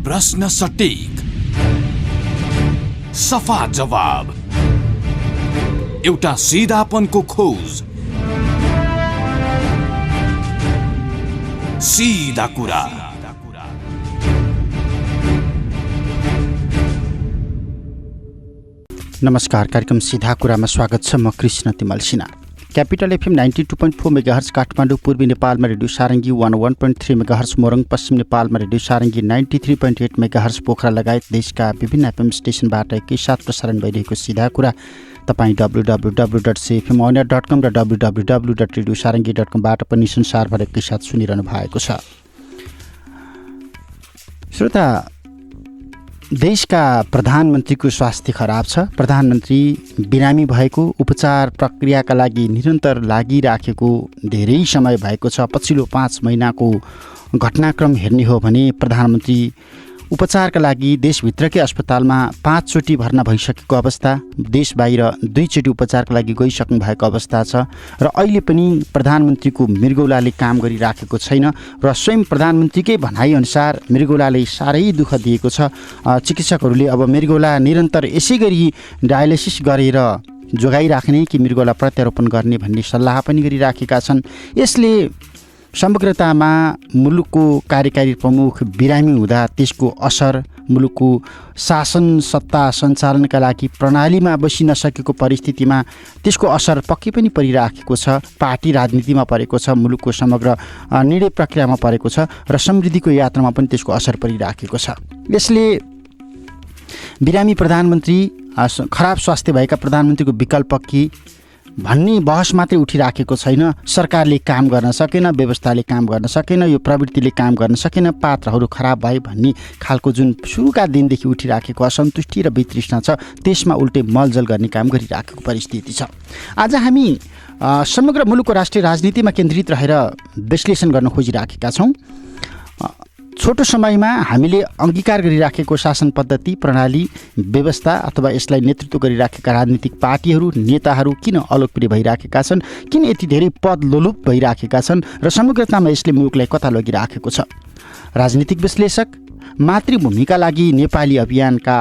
प्रश्न सटीक, सफा जवाब, एउटा सिधापनको खोज, सीधा कुरा। नमस्कार, कार्यक्रम सीधा कुरामा स्वागत छ। म कृष्ण तिमल Sinha. Capital FM 92.4 megahertz Kathmandu, पूर्वी नेपालमा रेडियो सारङ्गी 101.3 मेगाहर्ज, मोरङ पश्चिम नेपालमा रेडियो सारङ्गी 93.8 मेगाहर्ज, पोखरा लगायत देशका विभिन्न एफएम स्टेसनबाट एकैसाथ प्रसारण भइरहेको सीधा कुरा तपाईँ www.cfmonline.com र www.radiosarangi.com पनि संसारभर एकैसाथ सुनिरहनु भएको छ। श्रोता, देशका प्रधानमन्त्रीको स्वास्थ्य खराब छ। प्रधानमन्त्री बिरामी भएको, उपचार प्रक्रियाका लागि निरन्तर लागिराखेको धेरै समय भएको छ। पछिल्लो 5 महिनाको घटनाक्रम हेर्ने हो भने प्रधानमन्त्री उपचारका लागि देशभित्रकै अस्पतालमा 5 चोटि भर्ना भइसकेको अवस्था, देश बाहिर 2 चोटि उपचारका लागि गइसक्नु भएको अवस्था छ र अहिले पनि प्रधानमन्त्रीको मृगौलाले काम गरिराखेको छैन र स्वयं प्रधानमन्त्रीकै भनाइअनुसार मृगौलाले साह्रै दुःख दिएको छ। चिकित्सकहरूले अब मृगौला निरन्तर यसै गरी डायलिसिस गरेर जोगाइराख्ने कि मृगौला प्रत्यारोपण गर्ने भन्ने सल्लाह पनि गरिराखेका छन्। यसले समग्रतामा मुलुकको कार्यकारी प्रमुख बिरामी हुँदा त्यसको असर मुलुकको शासन सत्ता सञ्चालनका लागि प्रणालीमा बसिन सकेको परिस्थितिमा त्यसको असर पक्कै पनि परिराखेको छ। पार्टी राजनीतिमा परेको छ, मुलुकको समग्र निर्णय प्रक्रियामा परेको छ र समृद्धिको यात्रामा पनि त्यसको असर परिराखेको छ। यसले बिरामी प्रधानमन्त्री, खराब स्वास्थ्य भएका प्रधानमन्त्रीको विकल्प के भन्ने बहस मात्रै उठिराखेको छैन। सरकारले काम गर्न सकेन, व्यवस्थाले काम गर्न सकेन, यो प्रवृत्तिले काम गर्न सकेन, पात्रहरू खराब भए भन्ने खालको जुन सुरुका दिनदेखि उठिराखेको असन्तुष्टि र वितृष्णा छ, त्यसमा उल्टे मलजल गर्ने काम गरिराखेको परिस्थिति छ। आज हामी समग्र मुलुकको राष्ट्रिय राजनीतिमा केन्द्रित रहेर विश्लेषण गर्न खोजिराखेका छौँ। छोटो समयमा हामीले अङ्गीकार गरिराखेको शासन पद्धति, प्रणाली, व्यवस्था अथवा यसलाई नेतृत्व गरिराखेका राजनीतिक पार्टीहरू, नेताहरू किन अलोकप्रिय भइराखेका छन्, किन यति धेरै पद लोलुप भइराखेका छन् र समग्रतामा यसले मुलुकलाई कता लगिराखेको छ। राजनीतिक विश्लेषक, मातृभूमिका लागि नेपाली अभियानका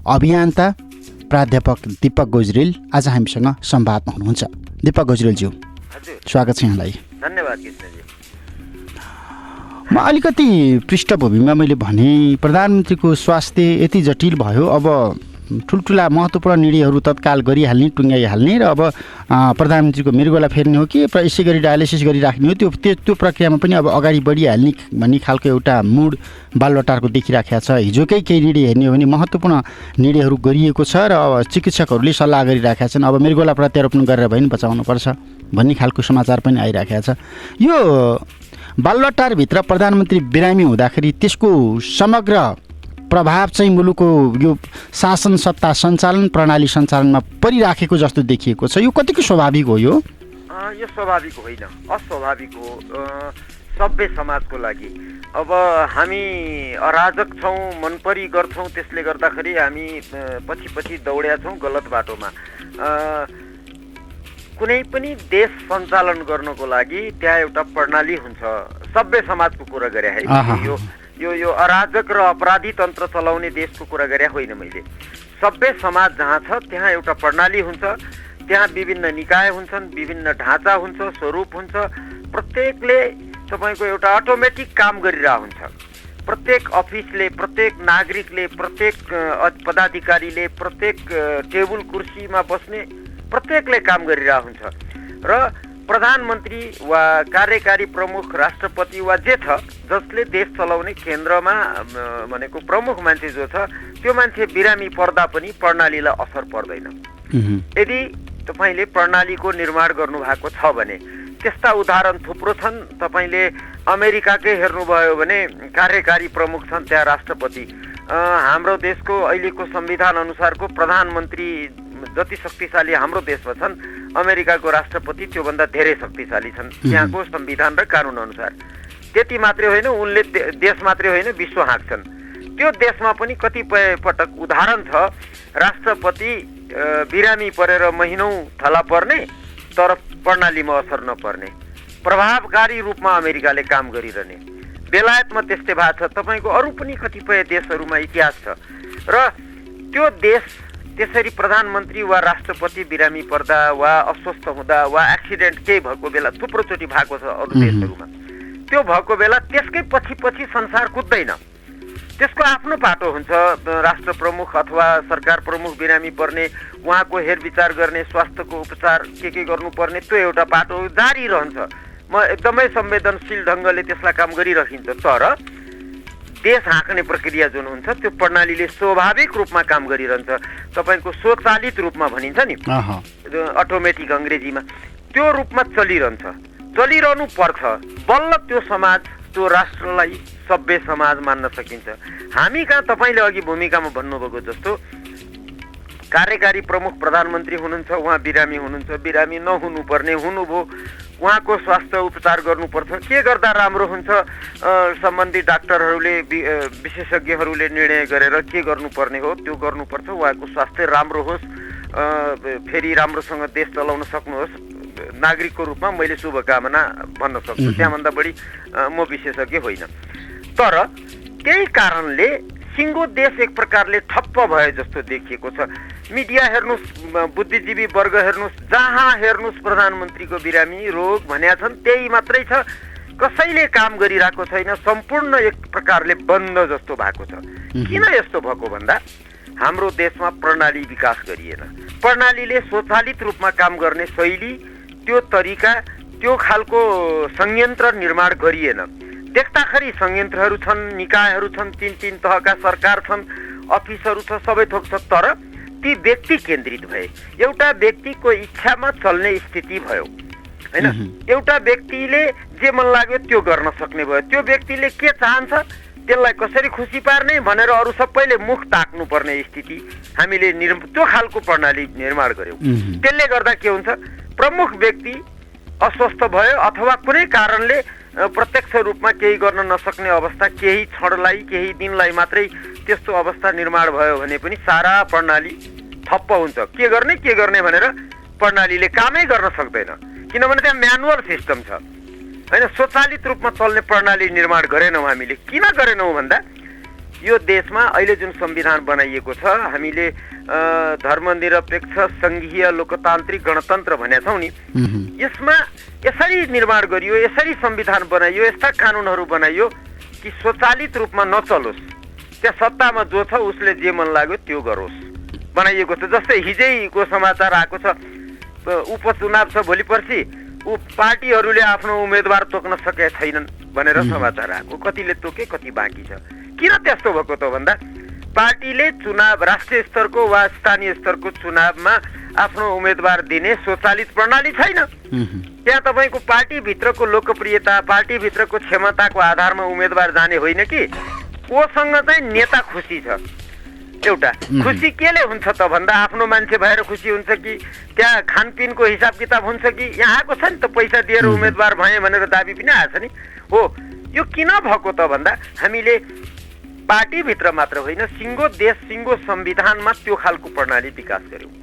अभियन्ता प्राध्यापक दीपक गजरेल आज हामीसँग संवादमा हुनुहुन्छ। दीपक गजरेलज्यू, स्वागत छ यहाँलाई। धन्यवाद कृष्णजी। म अलिकति पृष्ठभूमिमा मैले भने प्रधानमन्त्रीको स्वास्थ्य यति जटिल भयो, अब ठुल्ठुला महत्त्वपूर्ण निर्णयहरू तत्काल गरिहाल्ने, टुङ्गाइहाल्ने र अब प्रधानमन्त्रीको मृगौला फेर्ने हो कि यसै गरी डायलिसिस गरिराख्ने हो, त्यो प्रक्रियामा पनि अब अगाडि बढिहाल्ने भन्ने खालको एउटा मुड बालबटारको देखिराखेको छ। हिजोकै केही निर्णय हेर्ने हो भने महत्त्वपूर्ण निर्णयहरू गरिएको छ र अब चिकित्सकहरूले सल्लाह गरिराखेका छन्, अब मृगौला प्रत्यारोपण गरेर भए पनि बचाउनुपर्छ भन्ने खालको समाचार पनि आइराखेको छ। यो बालबटारभित्र प्रधानमन्त्री बिरामी हुँदाखेरि त्यसको समग्र प्रभाव चाहिँ मुलुकको यो शासन सत्ता सञ्चालन प्रणाली सञ्चालनमा परिराखेको जस्तो देखिएको छ। यो कतिको स्वाभाविक हो? यो स्वाभाविक होइन, अस्वाभाविक हो सभ्य समाजको लागि। अब हामी अराजक छौँ, मनपरी गर्छौँ, त्यसले गर्दाखेरि हामी पछि दौड्या छौँ गलत बाटोमा। कुनै पनि देश सञ्चालन गर्नको लागि त्यहाँ एउटा प्रणाली हुन्छ। सभ्य समाजको कुरा गरे है, यो अराजक र अपराधी तन्त्र चलाउने देशको कुरा गरे होइन मैले। सभ्य समाज जहाँ छ त्यहाँ एउटा प्रणाली हुन्छ, त्यहाँ विभिन्न निकाय हुन्छन्, विभिन्न ढाँचा हुन्छ, स्वरूप हुन्छ। प्रत्येकले तपाईँको एउटा अटोमेटिक काम गरिरहेको हुन्छ। प्रत्येक अफिसले, प्रत्येक नागरिकले, प्रत्येक पदाधिकारीले, प्रत्येक टेबल कुर्सीमा बस्ने प्रत्येकले काम गरिरहेको हुन्छ र प्रधानमन्त्री वा कार्यकारी प्रमुख, राष्ट्रपति वा जे छ जसले देश चलाउने केन्द्रमा भनेको प्रमुख मान्छे जो छ, त्यो मान्छे बिरामी पर्दा पनि प्रणालीलाई असर पर्दैन। यदि तपाईँले प्रणालीको निर्माण गर्नुभएको छ भने त्यस्ता उदाहरण थुप्रो छन्। तपाईँले अमेरिकाकै हेर्नुभयो भने कार्यकारी प्रमुख छन्, त्यहाँ राष्ट्रपति। हाम्रो देशको अहिलेको संविधान अनुसारको प्रधानमन्त्री जति शक्तिशाली हाम्रो देशमा छन्, अमेरिकाको राष्ट्रपति त्योभन्दा धेरै शक्तिशाली छन् त्यहाँको संविधान र कानुन अनुसार। त्यति मात्रै होइन, उनले देश मात्रै होइन विश्व हाँक्छन्। त्यो देशमा पनि कतिपय पटक उदाहरण छ, राष्ट्रपति बिरामी परेर महिनौँ थला पर्ने तर प्रणालीमा असर नपर्ने। प्रभावकारी रूपमा अमेरिकाले काम गरिरहने। बेलायतमा त्यस्तै भएको छ, तपाईँको अरू पनि कतिपय देशहरूमा इतिहास छ। र त्यो देश त्यसरी प्रधानमन्त्री वा राष्ट्रपति बिरामी पर्दा वा अस्वस्थ हुँदा वा एक्सिडेन्ट केही भएको बेला थुप्रोचोटि भएको छ अरू देशहरूमा। त्यो भएको बेला त्यसकै पछि संसार कुद्दैन, त्यसको आफ्नो पाटो हुन्छ। राष्ट्र प्रमुख अथवा सरकार प्रमुख बिरामी पर्ने, उहाँको हेरविचार गर्ने, स्वास्थ्यको उपचार के गर्नुपर्ने, त्यो एउटा पाटो जारी रहन्छ। म एकदमै संवेदनशील ढङ्गले त्यसलाई काम गरिरहिन्छ। तर देश हाँक्ने प्रक्रिया जुन हुन्छ त्यो प्रणालीले स्वाभाविक रूपमा काम गरिरहन्छ। तपाईँको स्वचालित रूपमा भनिन्छ नि, अटोमेटिक अङ्ग्रेजीमा, त्यो रूपमा चलिरहनु पर्छ। बल्ल त्यो समाज, त्यो राष्ट्रलाई सभ्य समाज मान्न सकिन्छ। हामी कहाँ तपाईँले अघि भूमिकामा भन्नुभएको जस्तो कार्यकारी प्रमुख प्रधानमन्त्री हुनुहुन्छ, उहाँ बिरामी हुनुहुन्छ, बिरामी नहुनुपर्ने हुनुभयो, उहाँको स्वास्थ्य उपचार गर्नुपर्छ। के गर्दा राम्रो हुन्छ, सम्बन्धित डाक्टरहरूले विशेषज्ञहरूले निर्णय गरेर के गर्नुपर्ने हो त्यो गर्नुपर्छ। उहाँको स्वास्थ्य राम्रो होस्, फेरि राम्रोसँग देश चलाउन सक्नुहोस्। नागरिकको रूपमा मैले शुभकामना भन्न सक्छु, त्यहाँभन्दा बढी म विशेषज्ञ होइन। तर त्यही कारणले सिङ्गो देश एक प्रकारले ठप्प भए जस्तो देखिएको छ। मिडिया हेर्नुहोस्, बुद्धिजीवी वर्ग हेर्नुहोस्, जहाँ हेर्नुहोस् प्रधानमन्त्रीको बिरामी रोग भनेका छन्, त्यही मात्रै छ। कसैले काम गरिरहेको छैन, सम्पूर्ण एक प्रकारले बन्द जस्तो भएको छ। किन यस्तो भएको भन्दा हाम्रो देशमा प्रणाली विकास गरिएन। प्रणालीले स्वचालित रूपमा काम गर्ने शैली, त्यो तरिका, त्यो खालको संयन्त्र निर्माण गरिएन। देख्दाखेरि संयन्त्रहरू छन्, निकायहरू छन्, तीन तहका सरकार छन्, अफिसहरू छ, सबै थोक छ। तर ती व्यक्ति केन्द्रित भए, एउटा व्यक्तिको इच्छामा चल्ने स्थिति भयो हैन। एउटा व्यक्तिले जे मन लाग्यो त्यो गर्न सक्ने भयो। त्यो व्यक्तिले के चाहन्छ त्यसलाई कसरी खुसी पार्ने भनेर अरू सबैले मुख ताक्नु पर्ने स्थिति हामीले त्यो खालको प्रणाली निर्माण गर्यौँ। त्यसले गर्दा के हुन्छ, प्रमुख व्यक्ति अस्वस्थ भयो अथवा कुनै कारणले प्रत्यक्ष रूपमा केही गर्न नसक्ने अवस्था, केही क्षणलाई, केही दिनलाई मात्रै त्यस्तो अवस्था निर्माण भयो भने पनि सारा प्रणाली ठप्प हुन्छ। के गर्ने भनेर प्रणालीले कामै गर्न सक्दैन, किनभने त्यहाँ म्यानुअल सिस्टम छ हैन। स्वचालित रूपमा चल्ने प्रणाली निर्माण गरेनौँ हामीले। किन गरेनौँ भन्दा यो देशमा अहिले जुन संविधान बनाइएको छ, हामीले धर्मनिरपेक्ष सङ्घीय लोकतान्त्रिक गणतन्त्र भनेका छौँ नि, यसमा यसरी निर्माण गरियो, यसरी संविधान बनाइयो, यस्ता कानुनहरू बनाइयो कि स्वचालित रूपमा नचलोस्। त्यहाँ सत्तामा जो छ उसले जे मन लाग्यो त्यो गरोस् बनाइएको छ। जस्तै हिजैको समाचार आएको छ, उपचुनाव छ भोलि पर्सि, पार्टीहरूले आफ्नो उम्मेदवार तोक्न सकेका छैनन् भनेर समाचार आएको। कतिले तोके, कति बाँकी छ। किन त्यस्तो भएको त भन्दा पार्टीले चुनाव, राष्ट्रिय स्तरको वा स्थानीय स्तरको चुनावमा आफ्नो उम्मेदवार दिने स्वचालित प्रणाली छैन। त्यहाँ तपाईँको पार्टीभित्रको लोकप्रियता, पार्टीभित्रको क्षमताको आधारमा उम्मेदवार जाने होइन कि कोसँग चाहिँ नेता खुसी छ। एउटा खुसी केले हुन्छ त भन्दा आफ्नो मान्छे भएर खुसी हुन्छ कि त्यहाँ खानपिनको हिसाब किताब हुन्छ कि यहाँ आएको छ नि त पैसा दिएर उम्मेदवार भए भनेर दाबी पनि आएको छ नि। हो, यो किन भएको त भन्दा हामीले पार्टीभित्र मात्र होइन, सिङ्गो देश, सिङ्गो संविधानमा त्यो खालको प्रणाली विकास गर्यौँ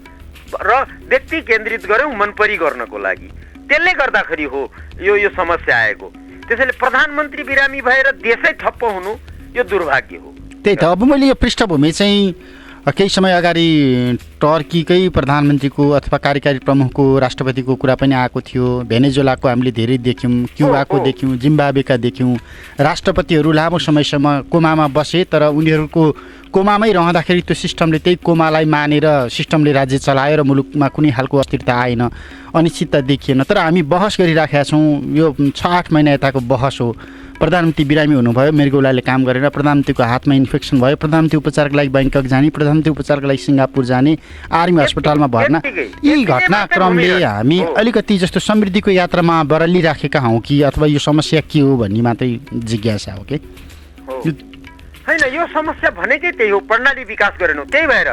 र व्यक्ति केन्द्रित गर्यौँ मनपरी गर्नको लागि। त्यसले गर्दाखेरि हो यो समस्या आएको। त्यसैले प्रधानमन्त्री बिरामी भएर देशै ठप्प हुनु यो दुर्भाग्य हो। त्यही त। अब मैले यो पृष्ठभूमि चाहिँ केही समय अगाडि टर्कीकै प्रधानमन्त्रीको अथवा कार्यकारी प्रमुखको राष्ट्रपतिको कुरा पनि आएको थियो। भेनेजुएलाको हामीले धेरै देख्यौँ, क्युबाको देख्यौँ, जिम्बाब्वेका देख्यौँ। राष्ट्रपतिहरू लामो समयसम्म कोमामा बसे, तर उनीहरूको कोमामै रहँदाखेरि त्यो सिस्टमले त्यही कोमालाई मानेर सिस्टमले राज्य चलायो र मुलुकमा कुनै खालको अस्थिरता आएन, अनिश्चितता देखिएन। तर हामी बहस गरिराखेका छौँ, यो 6-8 महिना यताको बहस हो। प्रधानमन्त्री बिरामी हुनुभयो, मृगौलाले काम गरेर, प्रधानमन्त्रीको हातमा इन्फेक्सन भयो, प्रधानमन्त्री उपचारको लागि ब्याङ्कक जाने, प्रधानमन्त्री उपचारको लागि सिङ्गापुर जाने, आर्मी अस्पतालमा भर्ना, यी घटनाक्रमले हामी अलिकति जस्तो समृद्धिको यात्रामा बरलिराखेका हौँ कि अथवा यो समस्या के हो भन्ने मात्रै जिज्ञासा हो कि होइन। यो समस्या भनेकै त्यही हो, प्रणाली विकास गरेनौँ। त्यही भएर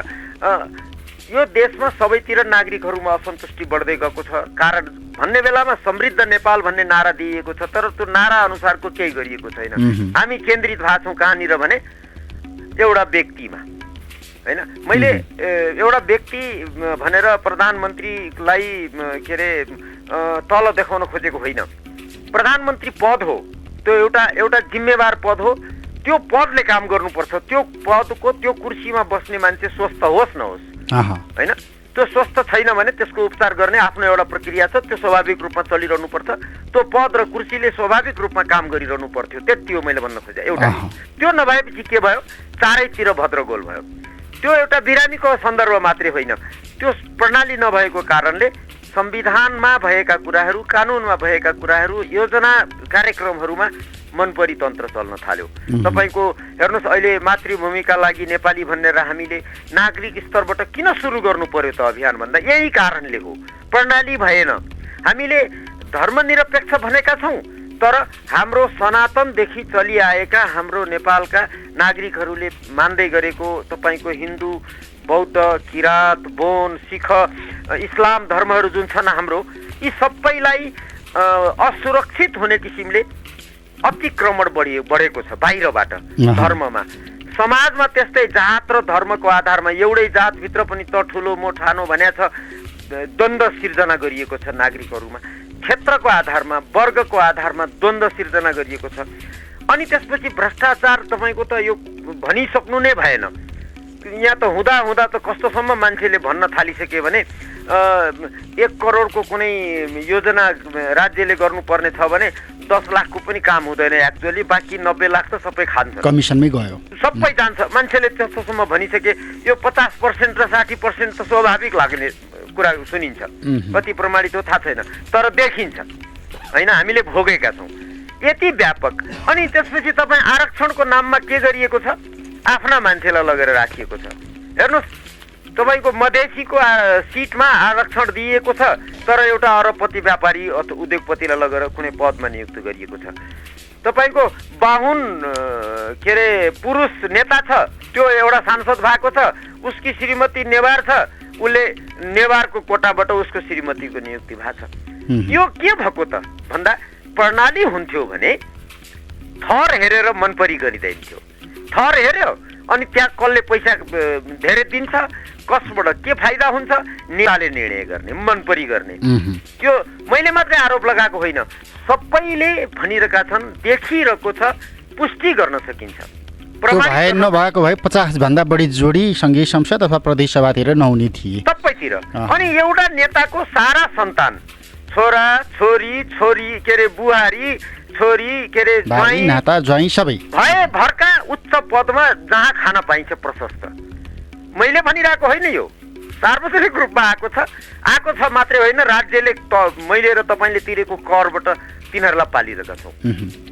यो देशमा सबैतिर नागरिकहरूमा असन्तुष्टि बढ्दै गएको छ। कारण भन्ने बेलामा समृद्ध नेपाल भन्ने नारा दिइएको छ, तर त्यो नारा अनुसारको केही गरिएको छैन। हामी केन्द्रित भएको छौँ कहाँनिर भने एउटा व्यक्तिमा हैन। मैले एउटा व्यक्ति भनेर प्रधानमन्त्रीलाई के अरे तल देखाउन खोजेको होइन। प्रधानमन्त्री पद हो, त्यो एउटा जिम्मेवार पद हो। त्यो पदले काम गर्नुपर्छ। त्यो पदको त्यो कुर्सीमा बस्ने मान्छे स्वस्थ होस् नहोस् होइन, त्यो स्वस्थ छैन भने त्यसको उपचार गर्ने आफ्नो एउटा प्रक्रिया छ। त्यो स्वाभाविक रूपमा चलिरहनु पर्छ। त्यो पद र कुर्सीले स्वाभाविक रूपमा काम गरिरहनु पर्थ्यो। त्यति हो मैले भन्न खोजेँ। एउटा त्यो नभएपछि के भयो, चारैतिर भद्रगोल भयो। त्यो एउटा बिरामीको सन्दर्भ मात्रै होइन, त्यो प्रणाली नभएको कारणले संविधानमा भएका कुराहरू, कानुनमा भएका कुराहरू, योजना कार्यक्रमहरूमा मनपरी तन्त्र चल्न थाल्यो। तपाईँको हेर्नुहोस्, अहिले मातृभूमिका लागि नेपाली भनेर हामीले नागरिक स्तरबाट किन सुरु गर्नु पर्यो त अभियान भन्दा यही कारणले हो। प्रणाली भएन। हामीले धर्मनिरपेक्ष भनेका छौँ, तर हाम्रो सनातनदेखि चलिआएका हाम्रो नेपालका नागरिकहरूले मान्दै गरेको तपाईँको हिन्दू, बौद्ध, किरात, बोन, सिख, इस्लाम धर्महरू जुन छन् हाम्रो, यी सबैलाई असुरक्षित हुने किसिमले अतिक्रमण बढेको छ बाहिरबाट धर्ममा। समाजमा त्यस्तै जात र धर्मको आधारमा एउटै जातभित्र पनि त ठुलो म ठानो भन्या छ, द्वन्द्व सिर्जना गरिएको छ नागरिकहरूमा। क्षेत्रको आधारमा, वर्गको आधारमा द्वन्द्व सिर्जना गरिएको छ। अनि त्यसपछि भ्रष्टाचार तपाईँको त यो भनिसक्नु नै भएन। यहाँ त हुँदा त कस्तोसम्म मान्छेले भन्न थालिसके भने 1 करोडको कुनै योजना राज्यले गर्नुपर्ने छ भने 10 लाखको पनि काम हुँदैन एक्चुअली, बाँकी 90 लाख त सबै खान्छ, कमिसनमै गयो, सबै जान्छ। मान्छेले त्यस्तोसम्म भनिसके यो 50% र 60% त स्वाभाविक लाग्ने कुरा सुनिन्छ। कति प्रमाणित हो थाहा छैन, तर देखिन्छ होइन, हामीले भोगेका छौँ यति व्यापक। अनि त्यसपछि तपाईँ आरक्षणको नाममा के गरिएको छ, आफ्ना मान्छेलाई लगेर राखिएको छ। हेर्नुहोस्, तपाईँको मधेसीको सिटमा आरक्षण दिइएको छ, तर एउटा अरबपति व्यापारी अथवा उद्योगपतिलाई लगेर कुनै पदमा नियुक्त गरिएको छ। तपाईँको बाहुन के अरे पुरुष नेता छ, त्यो एउटा सांसद भएको छ, उसकी श्रीमती नेवार छ, उसले नेवारको कोटाबाट उसको श्रीमतीको नियुक्ति भएको छ। यो के भएको त भन्दा प्रणाली हुन्थ्यो भने थर हेरेर मनपरी गरिदिन्थ्यो। थर हेऱ्यो अनि त्यहाँ कसले पैसा धेरै दिन्छ, कसबाट के फाइदा हुन्छ, नेताले निर्णय गर्ने, मनपरी गर्ने। त्यो मैले मात्रै आरोप लगाएको होइन, सबैले भनिरहेका छन्, देखिरहेको छ, पुष्टि गर्न सकिन्छ। नभएको भए 50 भन्दा बढी जोडी सङ्घीय संसद अथवा प्रदेश सभातिर नहुने थिए सबैतिर। अनि एउटा नेताको सारा सन्तान, छोरा छोरी, छोरी के अरे बुहारी, छोरी के अरे ज्वाइँ, नाता ज्वाइँ सबै भए भरका उच्च पदमा जहाँ खान पाइन्छ प्रशस्त। मैले भनिरहेको होइन, यो सार्वजनिक रूपमा आएको छ मात्रै होइन, राज्यले मैले र तपाईँले तिरेको करबाट तिनीहरूलाई पालिरहेका छौँ।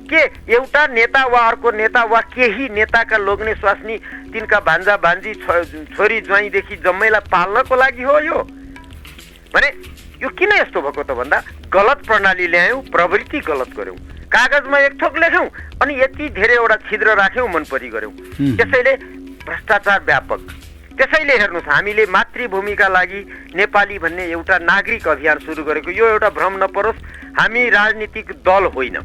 के एउटा नेता वा अर्को नेता वा केही नेताका लोग्ने स्वास्नी तिनका भान्जा भान्जी, छोरी ज्वाइँदेखि जम्मैलाई पाल्नको लागि हो यो भने? यो किन यस्तो भएको त भन्दा गलत प्रणाली ल्यायौँ, प्रवृत्ति गलत गऱ्यौँ, कागजमा एक थोक लेख्यौँ अनि यति धेरैवटा छिद्र राख्यौँ, मनपरी गऱ्यौँ। त्यसैले भ्रष्टाचार व्यापक। त्यसैले हेर्नुहोस्, हामीले मातृभूमिका लागि नेपाली भन्ने एउटा नागरिक अभियान सुरु गरेको। यो एउटा भ्रम नपरोस्, हामी राजनीतिक दल होइन।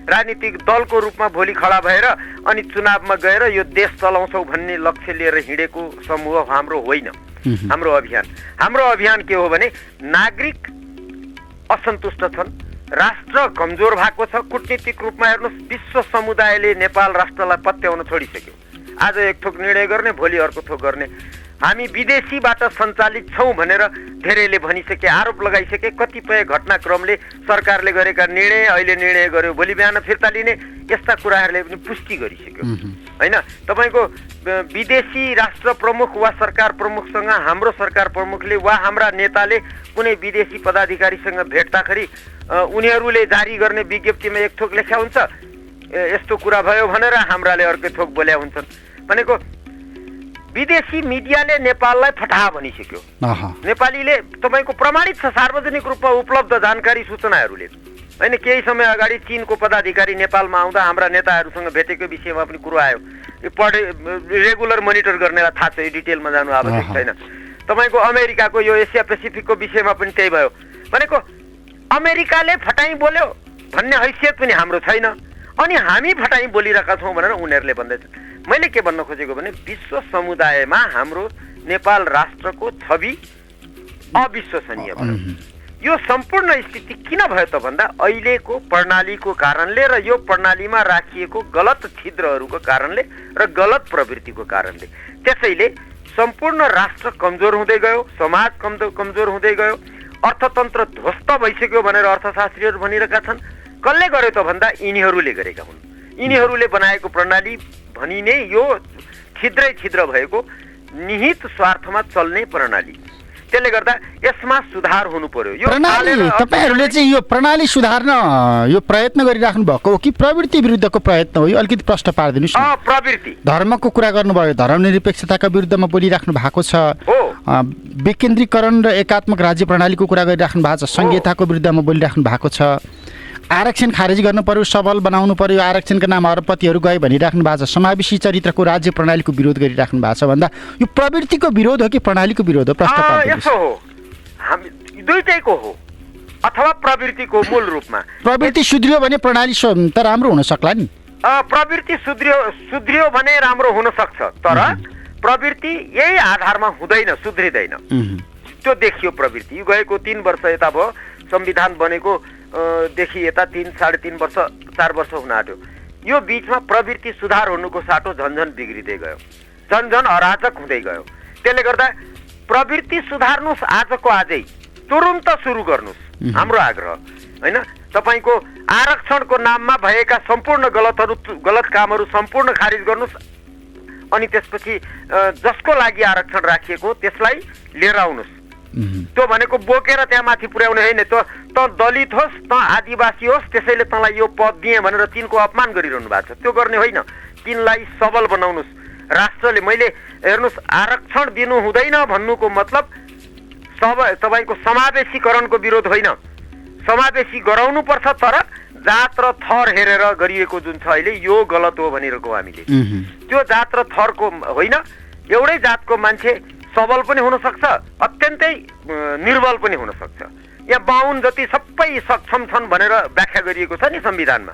राजनीतिक दलको रूपमा भोलि खडा भएर अनि चुनावमा गएर यो देश चलाउँछौँ भन्ने लक्ष्य लिएर हिँडेको समूह हाम्रो होइन हाम्रो अभियान के हो भने नागरिक असन्तुष्ट छन्, राष्ट्र कमजोर भएको छ। कूटनीतिक रूपमा हेर्नुहोस्, विश्व समुदायले नेपाल राष्ट्रलाई पत्याउन छोडिसक्यो। आज एक थोक निर्णय गर्ने, भोलि अर्को थोक गर्ने। हामी विदेशीबाट सञ्चालित छौँ भनेर धेरैले भनिसके, आरोप लगाइसके। कतिपय घटनाक्रमले सरकारले गरेका निर्णय अहिले निर्णय गर्यो, भोलि बिहान फिर्ता लिने, यस्ता कुराहरूले पनि पुष्टि गरिसक्यो होइन। तपाईँको विदेशी राष्ट्र प्रमुख वा सरकार प्रमुखसँग हाम्रो सरकार प्रमुखले वा हाम्रा नेताले कुनै विदेशी पदाधिकारीसँग भेट्दाखेरि उनीहरूले जारी गर्ने विज्ञप्तिमा एक थोक लेख्या हुन्छ, यस्तो कुरा भयो भनेर हाम्राले अर्कै थोक बोल्या हुन्छन् भनेको। विदेशी मिडियाले नेपाललाई फटाहा भनिसक्यो। नेपालीले तपाईँको प्रमाणित छ, सार्वजनिक रूपमा उपलब्ध जानकारी सूचनाहरूले होइन। केही समय अगाडि चीनको पदाधिकारी नेपालमा आउँदा हाम्रा नेताहरूसँग भेटेको विषयमा पनि कुरो आयो। यो रेगुलर मोनिटर गर्नेलाई थाहा छ, यो डिटेलमा जानु आवश्यक छैन। तपाईँको अमेरिकाको यो एसिया पेसिफिकको विषयमा पनि त्यही भयो भनेको। अमेरिकाले फटाई बोल्यो भन्ने हैसियत पनि हाम्रो छैन, अनि हामी फटाई बोलिरहेका छौँ भनेर उनीहरूले भन्दैछन्। मैले के भन्न खोजेको भने विश्व समुदायमा हाम्रो नेपाल राष्ट्रको छवि अविश्वसनीय भयो। यो सम्पूर्ण स्थिति किन भयो त भन्दा अहिलेको प्रणालीको कारणले र यो प्रणालीमा राखिएको गलत छिद्रहरूको कारणले र गलत प्रवृत्तिको कारणले। त्यसैले सम्पूर्ण राष्ट्र कमजोर हुँदै गयो, समाज कमजोर हुँदै गयो, अर्थतन्त्र ध्वस्त भइसक्यो भनेर अर्थशास्त्रीहरू भनिरहेका छन्। कसले गर्यो त भन्दा यिनीहरूले गरेका हुन्। यिनीहरूले बनाएको प्रणाली भनिने यो छिद्रै छिद्र भएको निहित स्वार्थमा चल्ने प्रणाली। त्यसले गर्दा यसमा सुधार हुनु पर्यो। यो प्रणाली तपाईहरुले चाहिँ यो प्रणाली सुधार्न यो प्रयत्न गरिराख्नु भएको हो कि प्रवृत्ति विरुद्धको प्रयत्न हो? यो अलिकति प्रश्न पार्दिनुस् न। प्रवृत्ति धर्मको कुरा गर्नुभयो, धर्मनिरपेक्षताका विरुद्धमा बोलिराख्नु भएको छ, विकेन्द्रीकरण र एकात्मक राज्य प्रणालीको कुरा गरिराख्नु भएको छ, संहिताको विरुद्धमा बोलिराख्नु भएको छ, आरक्षण खारेज गर्नु पर्यो, सबल बनाउनु पर्यो, आरक्षणका नाम अरबपतिहरू गए भनिराख्नु भएको छ, समावेशी चरित्रको राज्य प्रणालीको विरोध गरिराख्नु भएको छ भन्दा यो प्रवृत्तिको विरोध हो कि प्रणालीको विरोध हो? प्रश्न यसो हो, हामी दुईटैको हो अथवा प्रवृत्तिको मूल रूपमा। प्रवृत्ति सुध्रियो भने प्रणाली त राम्रो हुन सक्ला नि। प्रवृत्ति सुध्रियो भने राम्रो हुन सक्छ, तर प्रवृत्ति यही आधारमा हुँदैन, सुध्रिँदैन। त्यो देखियो प्रवृत्ति गएको 3 वर्ष यता भयो, संविधान बनेको देखि यता 3-3.5 वर्ष 4 वर्ष हुन आँट्यो। यो बीचमा प्रवृत्ति सुधार हुनुको साटो झन्झन बिग्रिँदै गयो, झन्झन अराजक हुँदै गयो। त्यसले गर्दा प्रवृत्ति सुधार्नुस्, आजको आजै तुरुन्त सुरु गर्नुस्, हाम्रो आग्रह हैन। तपाईको आरक्षणको नाममा भएका सम्पूर्ण गलत कामहरू सम्पूर्ण खारिज गर्नुस्, अनि त्यसपछि जसको लागि आरक्षण राखिएको त्यसलाई लिएर आउनुस्। त्यो भनेको बोकेर त्यहाँ माथि पुर्याउने होइन। त दलित होस्, त आदिवासी होस्, त्यसैले तँलाई यो पद दिएँ भनेर तिनको अपमान गरिरहनु भएको छ। त्यो गर्ने होइन, तिनलाई सबल बनाउनुस्। राष्ट्रले मैले हेर्नुस् आरक्षण दिनु हुँदैन भन्नुको मतलब तपाईको समावेशीकरणको विरोध होइन, समावेशी गराउनु पर्छ, तर जात र थर हेरेर गरिएको जुन छ अहिले यो गलत हो भनिरहेको हामीले। त्यो जात र थरको होइन, एउटै जातको मान्छे सबल पनि हुन सक्छ, अत्यन्तै निर्बल पनि हुन सक्छ। यहाँ 52 जति सबै सक्षम छन् भनेर व्याख्या गरिएको छ नि संविधानमा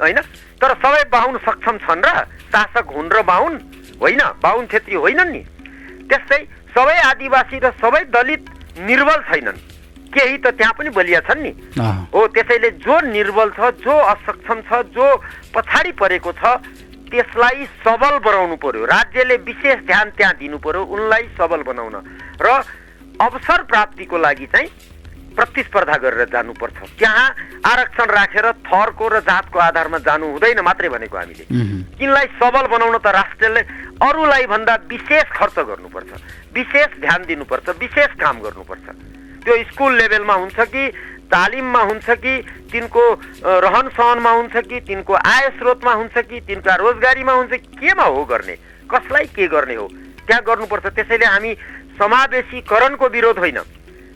होइन, तर सबै 52 सक्षम छन् र शासक हुन् र 52 होइन, 52 क्षेत्री होइनन् नि। त्यस्तै सबै आदिवासी र सबै दलित निर्बल छैनन्, केही त त्यहाँ पनि बलिया छन् नि हो। त्यसैले जो निर्बल छ, जो असक्षम छ, जो पछाडि परेको छ, त्यसलाई सबल बनाउनु पर्यो। राज्यले विशेष ध्यान त्यहाँ दिनु पर्यो, उनलाई सबल बनाउन र अवसर प्राप्तिको लागि चाहिँ प्रतिस्पर्धा गरेर जानुपर्छ। त्यहाँ आरक्षण राखेर थरको र जातको आधारमा जानु हुँदैन मात्रै भनेको हामीले। तिनलाई सबल बनाउन त राष्ट्रले अरूलाई भन्दा विशेष खर्च गर्नुपर्छ, विशेष ध्यान दिनुपर्छ, विशेष काम गर्नुपर्छ। त्यो स्कुल लेभलमा हुन्छ कि तालिममा हुन्छ कि तिनको रहन सहनमा हुन्छ कि तिनको आय स्रोतमा हुन्छ कि तिनका रोजगारीमा हुन्छ, केमा हो गर्ने, कसलाई के गर्ने हो त्यहाँ गर्नुपर्छ। त्यसैले हामी समावेशीकरणको विरोध होइन,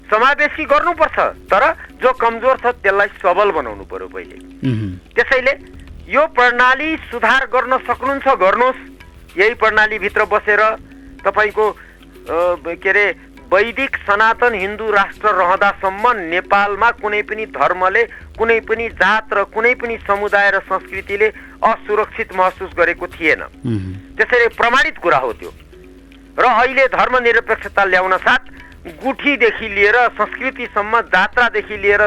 समावेशी गर्नुपर्छ, तर जो कमजोर छ त्यसलाई सबल बनाउनु पर्यो पहिले। त्यसैले यो प्रणाली सुधार गर्न सक्नुहुन्छ गर्नुहोस्। यही प्रणालीभित्र बसेर तपाईको के अरे वैदिक सनातन हिन्दू राष्ट्र रहँदासम्म नेपालमा कुनै पनि धर्मले, कुनै पनि जात र कुनै पनि समुदाय र संस्कृतिले असुरक्षित महसुस गरेको थिएन। त्यसैले प्रमाणित कुरा हो त्यो। र अहिले धर्मनिरपेक्षता ल्याउन साथ गुठीदेखि लिएर संस्कृतिसम्म, जात्रादेखि लिएर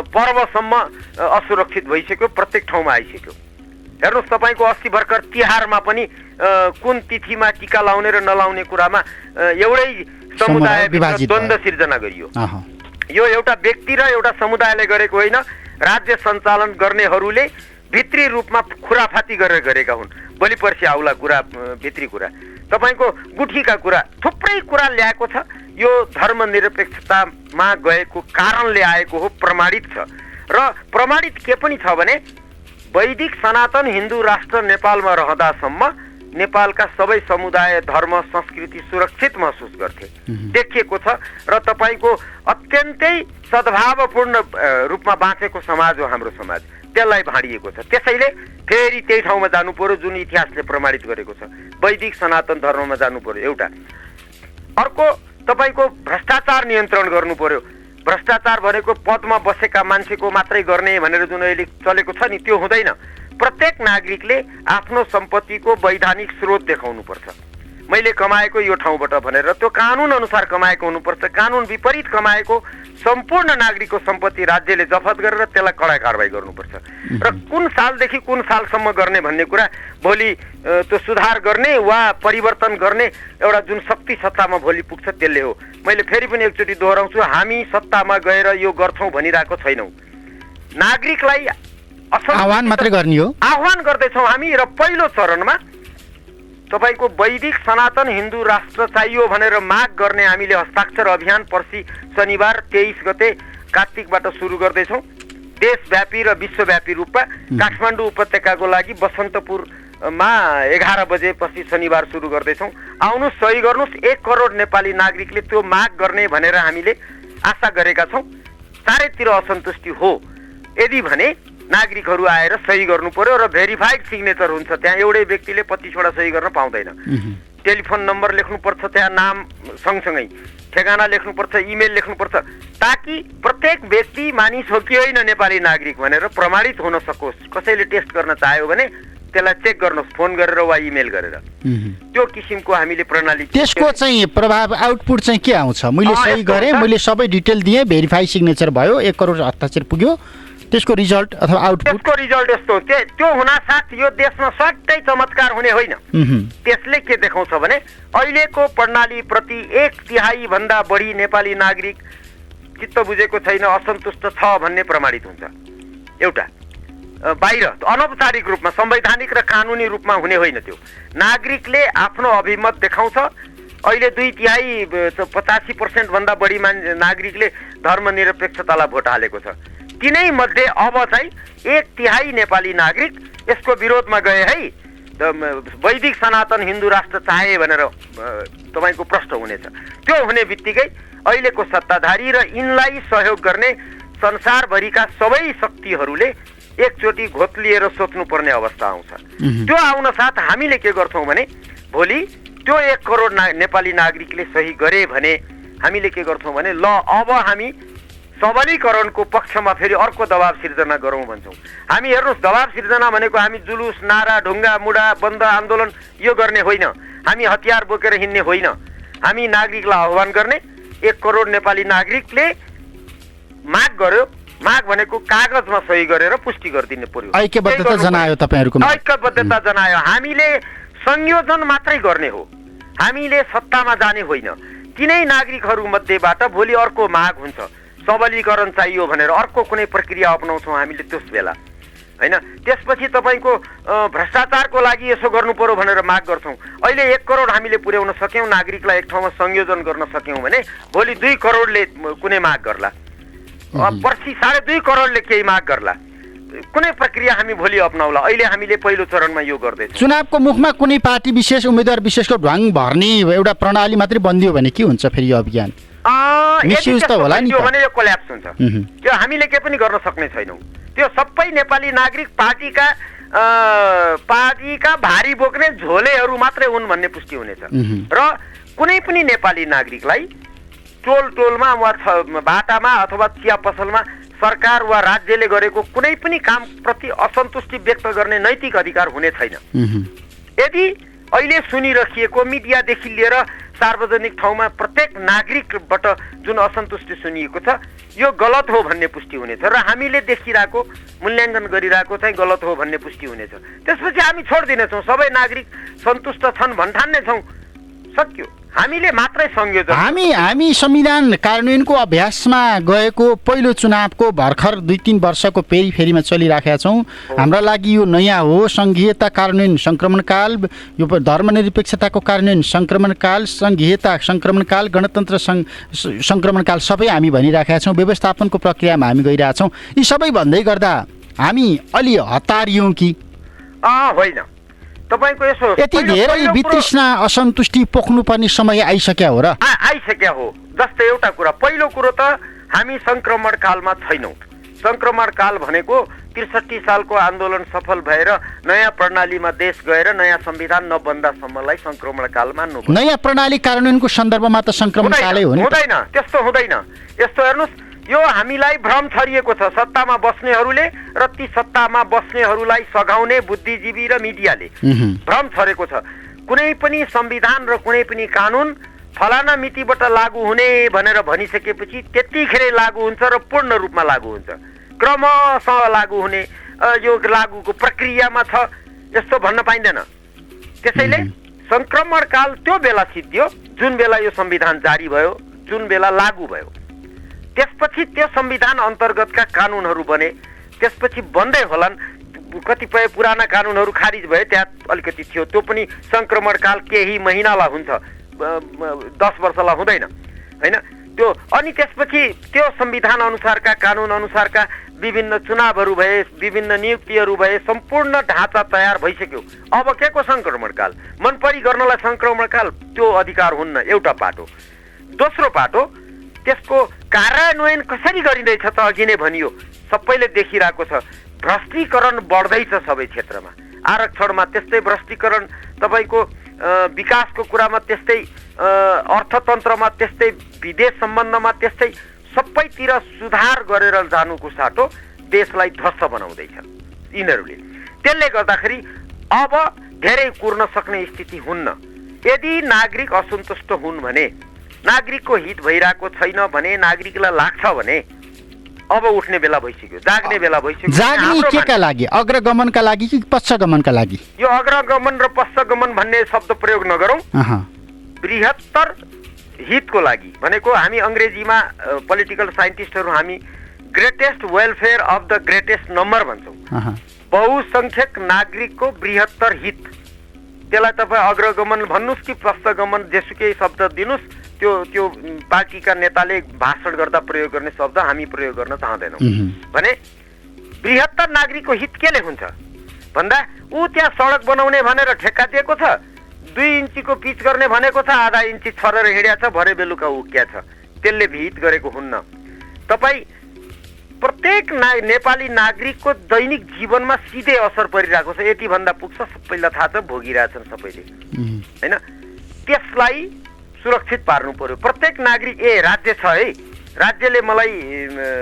पर्वसम्म असुरक्षित भइसक्यो, प्रत्येक ठाउँमा आइसक्यो। हेर्नुहोस् तपाईँको अस्ति भर्खर तिहारमा पनि कुन तिथिमा टीका लाउने र नलाउने कुरामा एउटै समुदायभित्र द्वन्द्व सिर्जना गरियो। यो एउटा व्यक्ति र एउटा समुदायले गरेको होइन, राज्य सञ्चालन गर्नेहरूले भित्री रूपमा खुराफाती गरेर गरेका हुन्। भोलि पर्सि आउला कुरा, भित्री कुरा, तपाईँको गुठीका कुरा, थुप्रै कुरा ल्याएको छ। यो धर्मनिरपेक्षतामा गएको कारणले आएको हो, प्रमाणित छ। र प्रमाणित के पनि छ भने वैदिक सनातन हिन्दू राष्ट्र नेपालमा रहँदासम्म नेपालका सबै समुदाय, धर्म, संस्कृति सुरक्षित महसुस गर्थे, देखिएको छ। र तपाईँको अत्यन्तै सद्भावपूर्ण रूपमा बाँचेको समाज हो हाम्रो समाज, त्यसलाई भाँडिएको छ। त्यसैले फेरि त्यही ठाउँमा जानु पर्यो जुन इतिहासले प्रमाणित गरेको छ, वैदिक सनातन धर्ममा जानु पर्यो एउटा। अर्को तपाईँको भ्रष्टाचार नियन्त्रण गर्नु पर्यो। भ्रष्टाचार भनेको पदमा बसेका मान्छेको मात्रै गर्ने भनेर जुन अहिले चलेको छ नि, त्यो हुँदैन। प्रत्येक नागरिकले आफ्नो सम्पत्तिको वैधानिक स्रोत देखाउनु पर्छ। मैले कमाएको यो ठाउँबाट भनेर त्यो कानुन अनुसार कमाएको हुनुपर्छ। कानुन विपरीत कमाएको सम्पूर्ण नागरिकको सम्पत्ति राज्यले जफत गरेर त्यसलाई कडा कारबाही गर्नुपर्छ। र कुन सालदेखि कुन सालसम्म गर्ने भन्ने कुरा भोलि त्यो सुधार गर्ने वा परिवर्तन गर्ने एउटा जुन शक्ति सत्तामा भोलि पुग्छ त्यसले हो। मैले फेरि पनि एकचोटि दोहोऱ्याउँछु, हामी सत्तामा गएर यो गर्छौँ भनिरहेको छैनौँ। नागरिकलाई आह्वान मात्रै गर्ने हो, आह्वान गर्दैछौँ हामी। र पहिलो चरणमा तपाईँको वैदिक सनातन हिन्दू राष्ट्र चाहियो भनेर माग गर्ने हामीले हस्ताक्षर अभियान पर्सि शनिबार 23 गते कार्तिकबाट सुरु गर्दैछौँ। देशव्यापी र विश्वव्यापी रूपमा काठमाडौँ उपत्यकाको लागि बसन्तपुरमा 11 बजेपछि शनिबार सुरु गर्दैछौँ। आउनुहोस्, सही गर्नुहोस्। 1 करोड नेपाली नागरिकले त्यो माग गर्ने भनेर हामीले आशा गरेका छौँ। चारैतिर असन्तुष्टि हो यदि भने नागरिकहरू आएर सही गर्नु पर्यो र भेरिफाइड सिग्नेचर हुन्छ। त्यहाँ एउटै व्यक्तिले 25वटा सही गर्न पाउँदैन। टेलिफोन नम्बर लेख्नुपर्छ, त्यहाँ नाम सँगसँगै ठेगाना लेख्नुपर्छ, इमेल लेख्नुपर्छ, ताकि प्रत्येक व्यक्ति मानिस हो कि होइन नेपाली नागरिक भनेर प्रमाणित हुन सकोस्। कसैले टेस्ट गर्न चाह्यो भने त्यसलाई चेक गर्नुहोस् फोन गरेर वा इमेल गरेर। त्यो किसिमको हामीले प्रणाली, त्यसको चाहिँ प्रभाव आउटपुट चाहिँ के आउँछ? मैले सही गरेँ, मैले सबै डिटेल दिएँ, भेरिफाई सिग्नेचर भयो, 1 करोड हस्ताक्षर पुग्यो, त्यसको रिजल्ट अथवा आउटपुट? त्यसको रिजल्ट यस्तो, त्यो हुनासाथ यो देशमा सट्टै चमत्कार हुने होइन। त्यसले के देखाउँछ भने अहिलेको प्रणालीप्रति 1/3 भन्दा बढी नेपाली नागरिक चित्त बुझेको छैन, असन्तुष्ट छ भन्ने प्रमाणित हुन्छ। एउटा बाहिर अनौपचारिक रूपमा संवैधानिक र कानुनी रूपमा हुने होइन, त्यो नागरिकले आफ्नो अभिमत देखाउँछ। अहिले 2/3 85% भन्दा बढी नागरिकले धर्मनिरपेक्षतालाई भोट हालेको छ। तिनै मध्ये अब चाहिँ 1/3 नेपाली नागरिक यसको विरोधमा गए है, वैदिक सनातन हिन्दू राष्ट्र चाहे भनेर तपाईँको प्रश्न हुनेछ। त्यो हुने बित्तिकै अहिलेको सत्ताधारी र यिनलाई सहयोग गर्ने संसारभरिका सबै शक्तिहरूले एकचोटि घोत्लिएर सोच्नुपर्ने अवस्था आउँछ। त्यो आउन साथ हामीले के गर्छौँ भने भोलि त्यो 1 करोड नेपाली नागरिकले सही गरे भने हामीले के गर्छौँ भने ल अब हामी सबलीकरणको पक्षमा फेरि अर्को दबाब सिर्जना गरौँ भन्छौँ। हामी हेर्नुहोस्, दबाब सिर्जना भनेको हामी जुलुस, नारा, ढुङ्गा, मुडा, बन्द, आन्दोलन यो गर्ने होइन, हामी हतियार बोकेर हिँड्ने होइन। हामी नागरिकलाई आह्वान गर्ने, 1 करोड नेपाली नागरिकले माग गर्यो, माग भनेको कागजमा सही गरेर पुष्टि गरिदिनु पर्यो। ऐक्यबद्धता जनायो तपाईहरुको, ऐक्यबद्धता जनायो। हामीले संयोजन मात्रै गर्ने हो, हामीले सत्तामा जाने होइन। तिनै नागरिकहरू मध्येबाट भोलि अर्को माग हुन्छ, सबलीकरण चाहियो भनेर अर्को कुनै प्रक्रिया अपनाउँछौँ हामीले त्यस बेला हैन। त्यसपछि तपाईँको भ्रष्टाचारको लागि यसो गर्नु पर्यो भनेर माग गर्छौँ। अहिले 1 करोड हामीले पुर्याउन सक्यौँ, नागरिकलाई एक ठाउँमा संयोजन गर्न सक्यौँ भने भोलि 2 करोडले कुनै माग गर्ला, पर्सि 2.5 करोडले केही माग गर्ला, कुनै प्रक्रिया हामी भोलि अपनाउला। अहिले हामीले पहिलो चरणमा यो गर्दैछौँ। चुनावको मुखमा कुनै पार्टी विशेष उम्मेदवार विशेषको ढ्वाङ भर्ने एउटा प्रणाली मात्रै बन्दियो भने के हुन्छ फेरि यो अभियान? मिसयुज त होला नि, भने यो कोल्याप्स हुन्छ। त्यो हामीले के पनि गर्न सक्ने छैनौँ। त्यो सबै नेपाली नागरिक पार्टीका भारी बोक्ने झोलेहरू मात्रै हुन् भन्ने पुष्टि हुनेछ। र कुनै पनि नेपाली नागरिकलाई टोलमा वा बाटामा अथवा चिया पसलमा सरकार वा राज्यले गरेको कुनै पनि कामप्रति असन्तुष्टि व्यक्त गर्ने नैतिक अधिकार हुने छैन। यदि अहिले सुनिराखिएको मिडियादेखि लिएर सार्वजनिक ठाउँमा प्रत्येक नागरिकबाट जुन असन्तुष्टि सुनिएको छ यो गलत हो भन्ने पुष्टि हुनेछ र हामीले देखिरहेको मूल्याङ्कन गरिरहेको चाहिँ गलत हो भन्ने पुष्टि हुनेछ। त्यसपछि हामी छोडिदिनेछौँ, सबै नागरिक सन्तुष्ट छन् भन्ठान्ने छौँ, सक्यो। हामीले मात्रै संयोजन, हामी संविधान कार्यान्वयनको अभ्यासमा गएको पहिलो चुनावको भर्खर 2-3 वर्षको फेरिमा चलिराखेका छौँ। हाम्रा लागि यो नयाँ हो। संघीयता कार्यान्वयन सङ्क्रमणकाल, यो धर्मनिरपेक्षताको कार्यान्वयन सङ्क्रमणकाल, संघीयता सङ्क्रमणकाल, गणतन्त्र सङ्क्रमणकाल सबै हामी भनिराखेका छौँ। व्यवस्थापनको प्रक्रियामा हामी गइरहेछौँ। यी सबै भन्दै गर्दा हामी अलि हतारियौँ कि होइन? तपाईको यसो यति धेरै वितृष्णा असन्तुष्टि पोख्नुपर्ने समय आइसक्यो हो र? आइसक्यो हो। जस्तै एउटा कुरा, पहिलो कुरो त हामी सङ्क्रमण कालमा छैनौँ। सङ्क्रमण काल भनेको 63 सालको आन्दोलन सफल भएर नयाँ प्रणालीमा देश गएर नयाँ संविधान नबन्दासम्मलाई सङ्क्रमण काल मान्नु। नयाँ प्रणाली कार्यान्वयनको सन्दर्भमा त सङ्क्रमण कालै हो नि? हुँदैन, त्यस्तो हुँदैन। यस्तो हेर्नुहोस्, यो हामीलाई भ्रम छरिएको छ सत्तामा बस्नेहरूले र ती सत्तामा बस्नेहरूलाई सघाउने बुद्धिजीवी र मिडियाले भ्रम छरेको छ। कुनै पनि संविधान र कुनै पनि कानुन फलाना मितिबाट लागू हुने भनेर भनिसकेपछि त्यतिखेरै लागू हुन्छ र पूर्ण रूपमा लागू हुन्छ, क्रमशः लागू हुने यो लागूको प्रक्रियामा छ यस्तो भन्न पाइँदैन। त्यसैले संक्रमणकाल त्यो बेला सिद्धियो जुन बेला यो संविधान जारी भयो, जुन बेला लागू भयो। त्यसपछि त्यो संविधान अन्तर्गतका कानुनहरू बने, त्यसपछि बन्दै होलान्। कतिपय पुराना कानुनहरू खारिज भए, त्यहाँ अलिकति थियो, त्यो पनि संक्रमणकाल केही महिनालाई हुन्छ, 10 वर्षलाई हुँदैन होइन त्यो। अनि त्यसपछि त्यो संविधान अनुसारका कानुन अनुसारका विभिन्न चुनावहरू भए, विभिन्न नियुक्तिहरू भए, सम्पूर्ण ढाँचा तयार भइसक्यो। अब के को संक्रमणकाल, मनपरी गर्नलाई संक्रमणकाल त्यो अधिकार हुन्न, एउटा पाटो। दोस्रो पाटो, त्यसको कार्यान्वयन कसरी गरिँदैछ त अघि नै भनियो, सबैले देखिरहेको छ, भ्रष्टीकरण बढ्दैछ सबै क्षेत्रमा। आरक्षणमा त्यस्तै भ्रष्टीकरण, तपाईँको विकासको कुरामा त्यस्तै, अर्थतन्त्रमा त्यस्तै, विदेश सम्बन्धमा त्यस्तै, सबैतिर सुधार गरेर जानुको साटो देशलाई ध्वस्त बनाउँदैछ यिनीहरूले। त्यसले गर्दाखेरि अब धेरै कुर्न सक्ने स्थिति हुन्न। यदि नागरिक असन्तुष्ट हुन् भने, नागरिकको हित भइरहेको छैन भने, नागरिकलाई लाग्छ भने अब उठ्ने बेला भइसक्यो, जाग्ने बेला भइसक्यो। जाग्ने केका लागि, अग्रगमनका लागि कि पश्चगमनका लागि? यो अग्रगमन र पश्चगमन भन्ने शब्द प्रयोग नगरौँ, बृहत्तर हितको लागि भनेको। हामी अङ्ग्रेजीमा पोलिटिकल साइन्टिस्टहरू हामी greatest welfare of the greatest number भन्छौँ। बहुसङ्ख्यक नागरिकको बृहत्तर हित, त्यसलाई तपाईँ अग्रगमन भन्नुहोस् कि पश्चगमन, जेसुकै शब्द दिनुहोस्, त्यो पार्टीका नेताले भाषण गर्दा प्रयोग गर्ने शब्द हामी प्रयोग गर्न चाहँदैनौँ। भने बृहत्तर नागरिकको हित केले हुन्छ भन्दा, ऊ त्यहाँ सडक बनाउने भनेर ठेक्का दिएको छ, 2 इन्चीको पिच गर्ने भनेको छ, आधा इन्ची छरेर हिँड्या छ, भरे बेलुका उक्या छ, त्यसले हित गरेको हुन्न। तपाईँ प्रत्येक नेपाली नागरिकको दैनिक जीवनमा सिधै असर परिरहेको छ, यति भन्दा पुग्छ, सबैलाई थाहा छ, भोगिरहेछन् सबैले होइन। त्यसलाई सुरक्षित पार्नु पर्यो। प्रत्येक नागरिक राज्य छ है, राज्यले मलाई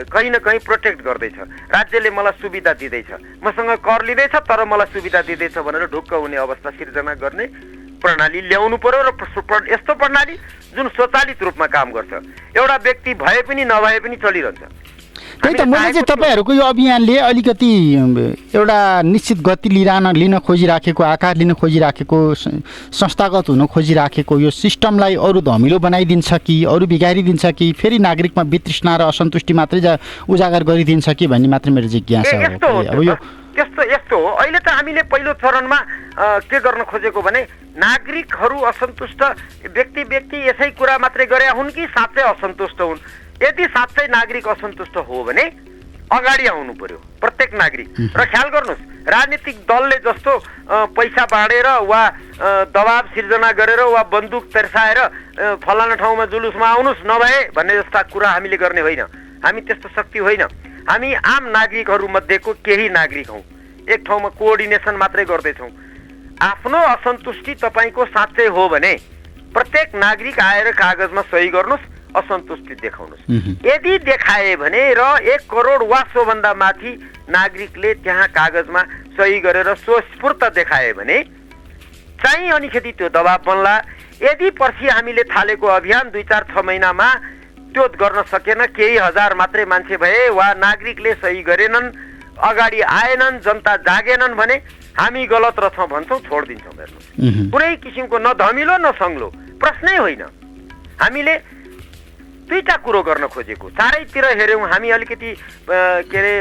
कहीँ न कहीँ प्रोटेक्ट गर्दैछ, राज्यले मलाई सुविधा दिँदैछ, मसँग कर लिँदैछ तर मलाई सुविधा दिँदैछ भनेर ढुक्क हुने अवस्था सिर्जना गर्ने प्रणाली ल्याउनु पर्यो। र यस्तो प्रणाली जुन स्वचालित रूपमा काम गर्छ, एउटा व्यक्ति भए पनि नभए पनि चलिरहन्छ। त्यही त मैले चाहिँ तपाईँहरूको यो अभियानले अलिकति एउटा निश्चित गति लिन खोजिराखेको, आकार लिन खोजिराखेको, संस्थागत हुन खोजिराखेको यो सिस्टमलाई अरू धमिलो बनाइदिन्छ कि अरू बिगारिदिन्छ कि फेरि नागरिकमा वितृष्णा र असन्तुष्टि मात्रै उजागर गरिदिन्छ कि भन्ने मात्रै मेरो जिज्ञासा हो। यस्तो हो। अहिले त हामीले पहिलो चरणमा के गर्न खोजेको भने, नागरिकहरू असन्तुष्ट व्यक्ति यसै कुरा मात्रै गरे हुन् कि साँच्चै असन्तुष्ट हुन्। यदि साँच्चै नागरिक असन्तुष्ट हो भने अगाडि आउनु पर्यो प्रत्येक नागरिक। र ख्याल गर्नुहोस्, राजनीतिक दलले जस्तो पैसा बाँडेर वा दबाब सिर्जना गरेर वा बन्दुक तेर्साएर फलाना ठाउँमा जुलुसमा आउनुहोस् नभए भन्ने जस्ता कुरा हामीले गर्ने होइन। हामी त्यस्तो शक्ति होइन। हामी आम नागरिकहरू मध्येको केही नागरिक हौँ, एक ठाउँमा कोअर्डिनेसन मात्रै गर्दैछौँ। आफ्नो असन्तुष्टि तपाईँको साँच्चै हो भने प्रत्येक नागरिक आएर कागजमा सही गर्नुहोस्, असन्तुष्टि देखाउनुहोस्। यदि देखाए भने र 1 करोड वा सोभन्दा माथि नागरिकले त्यहाँ कागजमा सही गरेर स्वस्फूर्त देखाए भने चाहिँ अनिखेरि त्यो दबाब बन्ला। यदि पर्सि हामीले थालेको अभियान 2-4-6 महिनामा त्यो गर्न सकेन, केही हजार मात्रै मान्छे भए वा नागरिकले सही गरेनन्, अगाडि आएनन्, जनता जागेनन् भने हामी गलत रहेछौँ भन्छौँ, छोडिदिन्छौँ। हेर्नुहोस्, कुनै किसिमको न धमिलो न सङ्लो प्रश्नै होइन। हामीले दुईटा कुरो गर्न खोजेको, चारैतिर हेऱ्यौँ हामी। अलिकति के अरे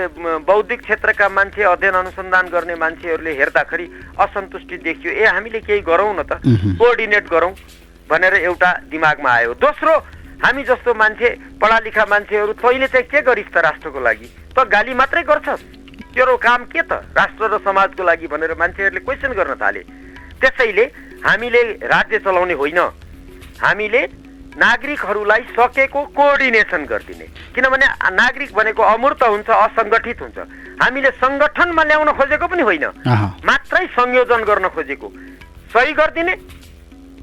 बौद्धिक क्षेत्रका मान्छे, अध्ययन अनुसन्धान गर्ने मान्छेहरूले हेर्दाखेरि असन्तुष्टि देखियो। हामीले केही गरौँ न त, कोअर्डिनेट गरौँ भनेर एउटा दिमागमा आयो। दोस्रो, हामी जस्तो मान्छे, पढालिखा मान्छेहरू, तैँले चाहिँ के गरिस् त राष्ट्रको लागि? त गाली मात्रै गर्छस्, तेरो काम के त राष्ट्र र समाजको लागि भनेर मान्छेहरूले क्वेसन गर्न थाले। त्यसैले हामीले राज्य चलाउने होइन, हामीले नागरिकहरूलाई सकेको कोअर्डिनेसन गरिदिने। किनभने नागरिक भनेको अमूर्त हुन्छ, असङ्गठित हुन्छ। हामीले सङ्गठनमा ल्याउन खोजेको पनि होइन, मात्रै संयोजन गर्न खोजेको। सही गरिदिने,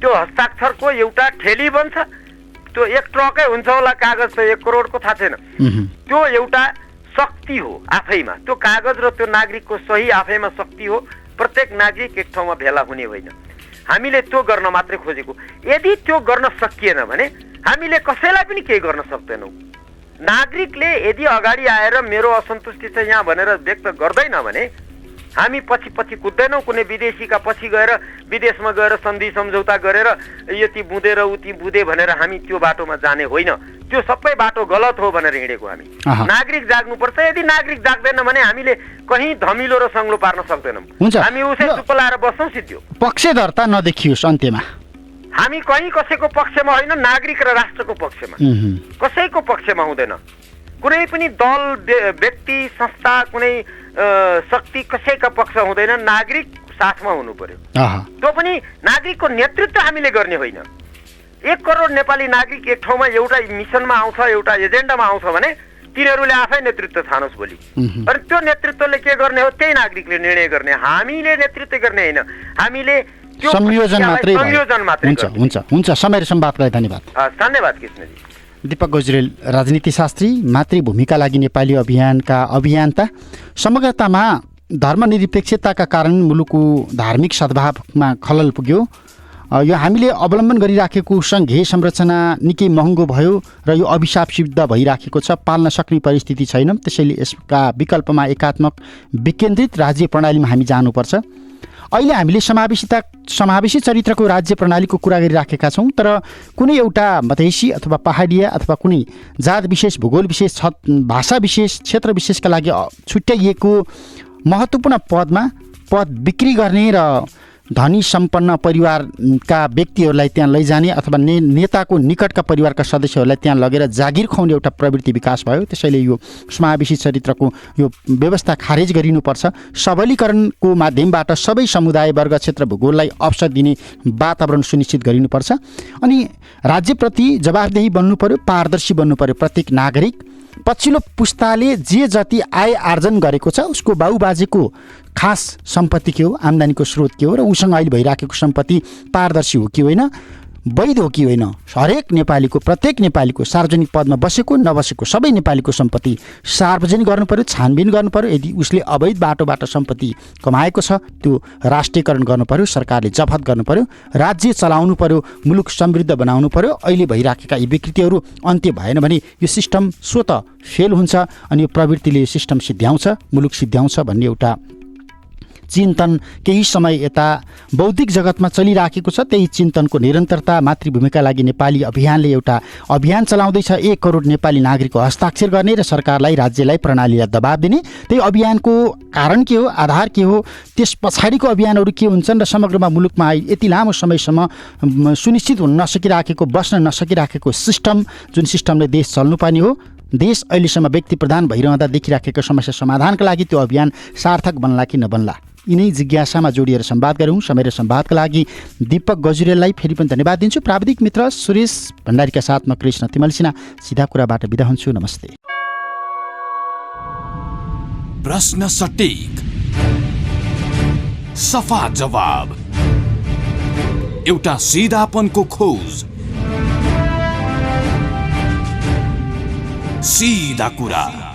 त्यो हस्ताक्षरको एउटा ठेली बन्छ। त्यो 1 ट्रकै हुन्छ होला कागज, त 1 करोडको थाहा छैन। त्यो एउटा शक्ति हो आफैमा, त्यो कागज र त्यो नागरिकको सही आफैमा शक्ति हो। प्रत्येक नागरिक एक ठाउँमा भेला हुने होइन। हामीले त्यो गर्न मात्रै खोजेको। यदि त्यो गर्न सकिएन भने हामीले कसैलाई पनि केही गर्न सक्दैनौँ। नागरिकले यदि अगाडि आएर मेरो असन्तुष्टि छ यहाँ भनेर व्यक्त गर्दैन भने हामी पछि पछि कुद्दैनौँ। कुनै विदेशीका पछि गएर विदेशमा गएर सन्धि सम्झौता गरेर यति बुँदे र उति बुँदे भनेर हामी त्यो बाटोमा जाने होइन। त्यो सबै बाटो गलत हो भनेर हिँडेको हामी। नागरिक जाग्नुपर्छ। यदि नागरिक जाग्दैन भने हामीले कहीँ धमिलो र सङ्लो पार्न सक्दैनौँ। हामी उसै चुप्प लाएर बस्छौँ सिद्धो। पक्षधरता नदेखियोस् अन्त्यमा। हामी कहीँ कसैको पक्षमा होइन, नागरिक र राष्ट्रको पक्षमा। कसैको पक्षमा हुँदैन। कुनै पनि दल, व्यक्ति, संस्था, कुनै शक्ति कसैका पक्ष हुँदैन। नागरिक साथमा हुनु पर्यो। त्यो पनि नागरिकको नेतृत्व हामीले गर्ने होइन। 1 करोड नेपाली नागरिक एक ठाउँमा एउटा मिसनमा आउँछ, एउटा एजेन्डामा आउँछ भने तिनीहरूले आफै नेतृत्व छानोस् भोलि। अनि त्यो नेतृत्वले के गर्ने हो त्यही नागरिकले निर्णय गर्ने। हामीले नेतृत्व गर्ने होइन, हामीले संयोजन मात्रै। हुन्छ। समय र संवादलाई धन्यवाद। धन्यवाद कृष्णजी। दीपक गजुरेल, राजनीतिशास्त्री, मातृभूमिका लागि नेपाली अभियानका अभियन्ता। समग्रतामा धर्मनिरपेक्षताका कारण मुलुकको धार्मिक सद्भावमा खलल पुग्यो। यो हामीले अवलम्बन गरिराखेको सङ्घीय संरचना निकै महँगो भयो र यो अभिशाप सिद्ध भइराखेको छ। पाल्न सक्ने परिस्थिति छैन। त्यसैले यसका विकल्पमा एकात्मक विकेन्द्रित राज्य प्रणालीमा हामी जानुपर्छ। अहिले हामीले समावेशी चरित्रको राज्य प्रणालीको कुरा गरिराखेका छौँ। तर कुनै एउटा मधेसी अथवा पहाडिया अथवा कुनै जात विशेष, भूगोल विशेष, भाषा विशेष, क्षेत्र विशेषका लागि छुट्याइएको महत्त्वपूर्ण पद बिक्री गर्ने र धनी सम्पन्न परिवारका व्यक्तिहरूलाई त्यहाँ लैजाने अथवा नेताको निकटका परिवारका सदस्यहरूलाई त्यहाँ लगेर जागिर खुवाउने एउटा प्रवृत्ति विकास भयो। त्यसैले यो समावेशी चरित्रको यो व्यवस्था खारेज गरिनुपर्छ। सबलीकरणको माध्यमबाट सबै समुदाय, वर्ग, क्षेत्र, भूगोललाई अवसर दिने वातावरण सुनिश्चित गरिनुपर्छ। अनि राज्यप्रति जवाफदेही बन्नु पर्यो, पारदर्शी बन्नु पर्यो। प्रत्येक नागरिक पछिल्लो पुस्ताले जे जति आय आर्जन गरेको छ उसको बाबुबाजेको खास सम्पत्ति के हो, आम्दानीको स्रोत के हो र उसँग अहिले भइराखेको सम्पत्ति पारदर्शी हो कि होइन, वैध हो कि होइन। हरेक नेपालीको, प्रत्येक नेपालीको सार्वजनिक पदमा बसेको नबसेको सबै नेपालीको सम्पत्ति सार्वजनिक गर्नु पर्यो, छानबिन गर्नु पर्यो। यदि उसले अवैध बाटोबाट सम्पत्ति कमाएको छ त्यो राष्ट्रियकरण गर्नु पर्यो, सरकारले जफत गर्नु पर्यो, राज्य चलाउनु पर्यो, मुलुक समृद्ध बनाउनु पर्यो। अहिले भइराखेका यी विकृतिहरू अन्त्य भएन भने यो सिस्टम स्वतः फेल हुन्छ अनि यो प्रवृत्तिले यो सिस्टम सिद्ध्याउँछ, मुलुक सिद्ध्याउँछ भन्ने एउटा चिन्तन केही समय यता बौद्धिक जगतमा चलिराखेको छ। त्यही चिन्तनको निरन्तरता मातृभूमिका लागि नेपाली अभियानले एउटा अभियान चलाउँदैछ। 1 करोड नेपाली नागरिकको हस्ताक्षर गर्ने र सरकारलाई, राज्यलाई, प्रणालीलाई दबाब दिने। त्यही अभियानको कारण के हो, आधार के हो, त्यस पछाडिको अभियानहरू के हुन्छन् र समग्रमा मुलुकमा यति लामो समयसम्म सुनिश्चित हुन नसकिराखेको, बस्न नसकिराखेको सिस्टम, जुन सिस्टमले देश चल्नुपर्ने हो, देश अहिलेसम्म व्यक्ति प्रधान भइरहँदा देखिराखेको समस्या समाधानका लागि त्यो अभियान सार्थक बन्ला कि नबन्ला, यिनै जिज्ञासामा जोडिएर संवाद गरौँ। समय र संवादका लागि दीपक गजुरेललाई फेरि पनि धन्यवाद दिन्छु। प्राविधिक मित्र सुरेश भण्डारीका साथ म कृष्ण तिमल सिन्हा सिधा कुराबाट बिदा हुन्छु। नमस्ते। प्रश्न सटीक, सफा जवाब, एउटा सिधापनको खोज, सीधा कुरा।